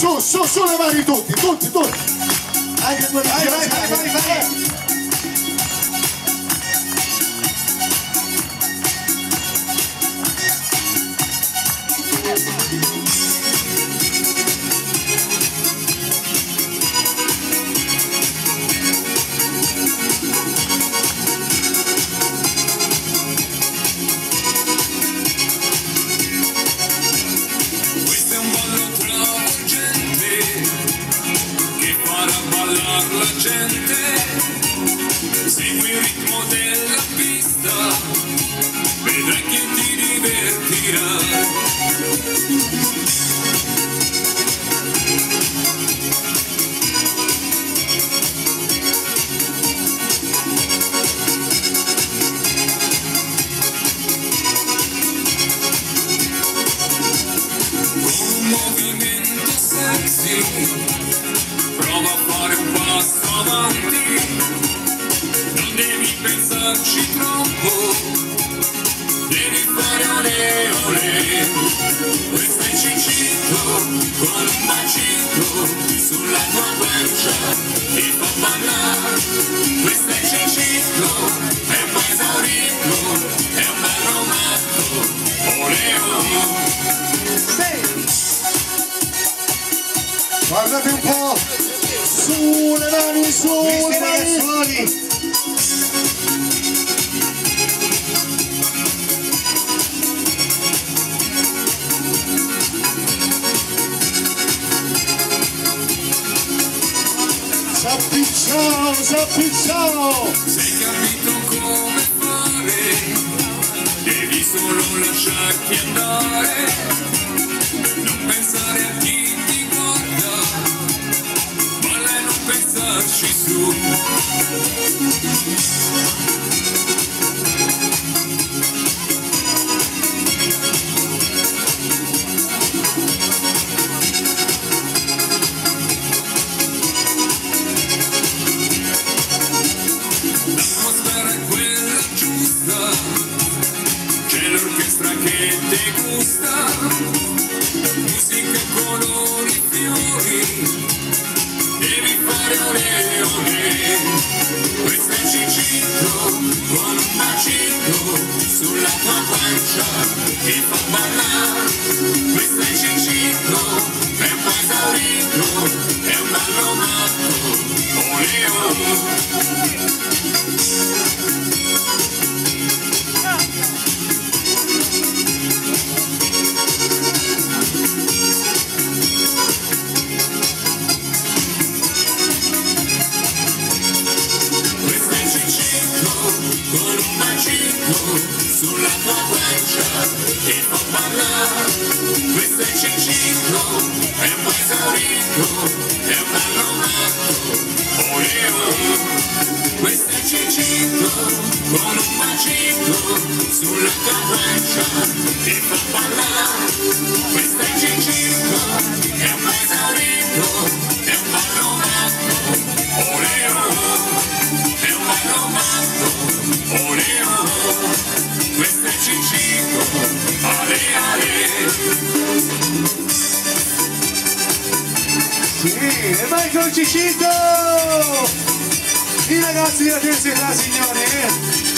Su le mani tutti. Anche quelli vai. La gente segui il ritmo della pista, vedrai che ti divertirà. Con un movimento sexy prova a fare un passo avanti, non devi pensarci troppo, devi fare olè olè. Questo è Cicito con un bacino sulla tua guancia, ti fa ballare. Questo è Cicito, è un po' esaurito, è un bel romanzo, olè olè. Guardate un po', su le mani, ragazzoli. S'appicciano. Sei capito come fare, devi solo lasciarti andare, non pensare a chi ti guarda, balla e non pensarci su. L'atmosfera è quella giusta, c'è l'orchestra che ti gusta, musica, colori, fiori, devi fare olè olè. Questo è Cicito con un bacino sulla tua pancia, ti fa ballare. Questo è Cicito, è un po' esaurito, è un ballo matto, olè olè. Con un bacino sulla tua guancia ti fa ballare. Questo è Cicito, è un po' esaurito, è un ballo matto, olè olè. Questo è Cicito, con un bacino sulla tua guancia ti fa ballare. Questo è Cicito, è un po' esaurito, è un ballo matto, olè olè. È un ballo matto, olè olè. Questo è Cicito, ale ale. Sì, e vai con Cicito! I ragazzi della terza età, signori!